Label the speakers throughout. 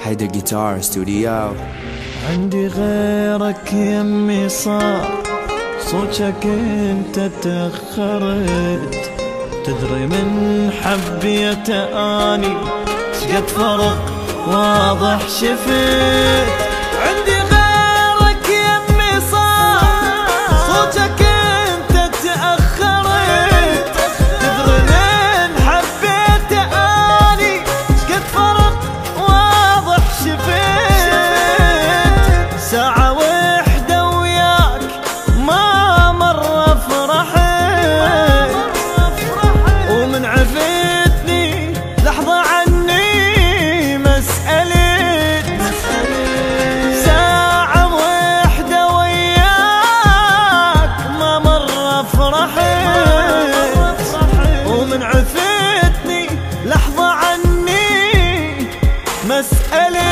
Speaker 1: هيدا جيتار ستوديو.
Speaker 2: عندي غيرك يمي صار صوتك انت تأخرت، تدري من حبيته اني شقد فرق واضح شفت. عندي غيرك يمي صار صوتك انت تأخرت، تدري من حبيته اني شقد فرق واضح شفت. ساعة وحدة وياك ما مرة فرحت، ومن عفتني لحظة عني مسألة. ساعة وحدة وياك ما مرة فرحت، ومن عفتني لحظة عني مسألة.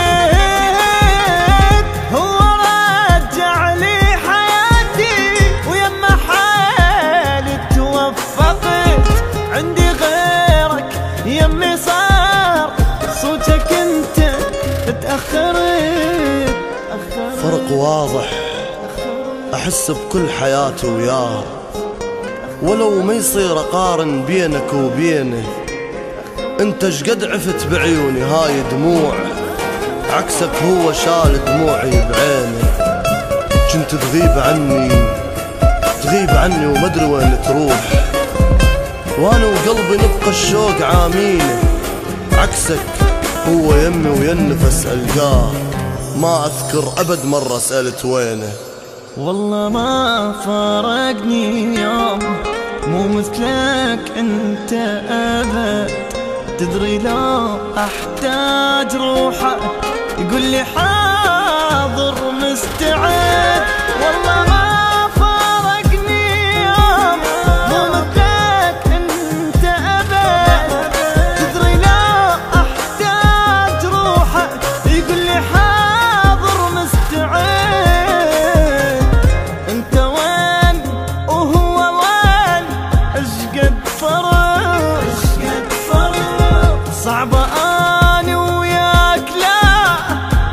Speaker 2: عندي غيرك يمي صار صوتك انت تأخرت.
Speaker 3: فرق واضح احس بكل حياتي وياه، ولو ما يصير اقارن بينك وبينه. انت شقد عفت بعيوني هاي دموع، عكسك هو شال دموعي بعينه. كنت تغيب عني ومدري وين تروح، وانا وقلبي نبقى الشوق عامينه. عكسك هو يمي وينفس القاه، ما اذكر ابد مرة سألت وينه.
Speaker 2: والله ما فارقني يوم، مو مثلك انت ابد. تدري لو احتاج روحه يقول لي حاضر مستعد. والله ما صعبة أنا وياك لا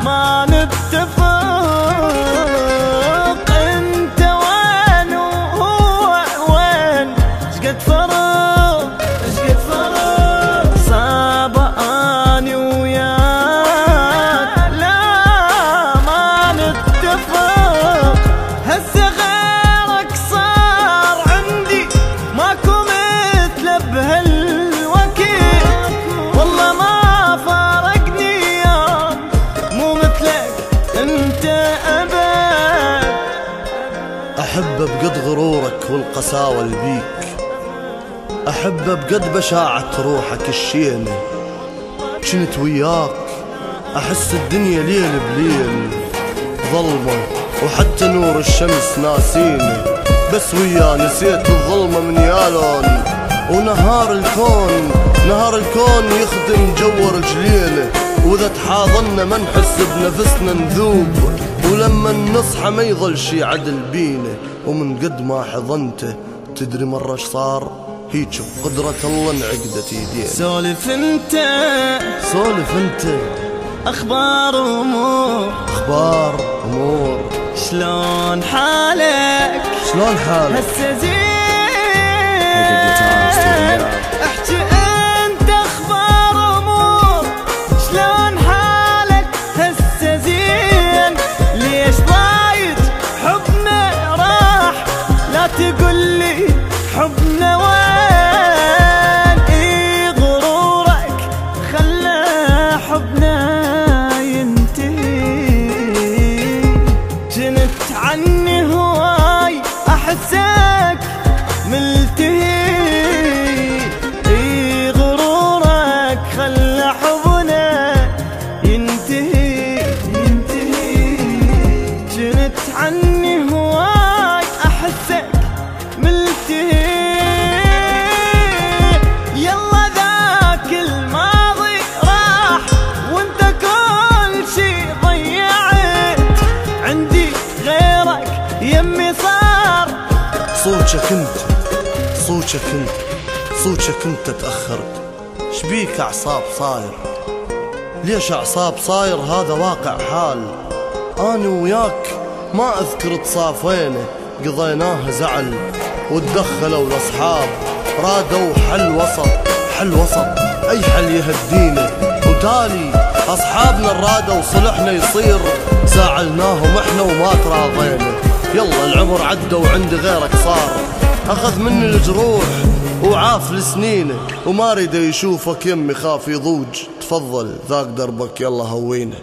Speaker 2: ما نتفق. أنت وين وهو وين، شقد فرق صعبة أنا وياك لا ما نتفق. هسه غيرك صار عندي ماكو مثله بهالوقت. والله ما فارقني يوم، مو مثلك انت ابد.
Speaker 3: احب بقد غرورك والقساوة البيك، احب بقد بشاعة روحك الشينة. كنت وياك احس الدنيا ليل بليل ظلمة، وحتى نور الشمس ناسيني. بس وياه نسيت الظلمة من يالون، ونهار الكون يخدم جور رجلينا. واذا تحاضنا ما نحس بنفسنا نذوب، ولما نصحى ما يظل شي عدل بينا. ومن قد ما حضنته تدري مرة ايش صار، هيك بقدرة الله انعقدت يدينا.
Speaker 2: سولف انت اخبار امور شلون حالك هسه زين. احكي انت اخبار امور شلون حالك هسه زين. ليش ضايج حبنا راح، لا تقولي حبنا وين. اي غرورك خلى حبنا ينتهي. جنت عني هواي احسك ملتهي. اي غرورك خلى حبنا ينتهي. جنت عني هواي احسك ملتهي. يلا ذاك الماضي راح وانت كل شي ضيعت. عندي غيرك يمي صار
Speaker 3: صوتك انت تأخرت. شبيك اعصاب صاير ليش أعصاب صاير هذا واقع حال. أنا وياك ما أذكر تصافينا قضيناها زعل، وتدخلوا الأصحاب رادوا حل وسط أي حل يهدينا، وتالي أصحابنا الرادة وصلحنا يصير زعلناهم احنا وما تراضينا. يلا العمر عدى وعند غيرك صار، أخذ مني الجروح وعاف لسنينه، وما ريده يشوفك يمي خاف يضوج. تفضل ذاك دربك يلا هوينه.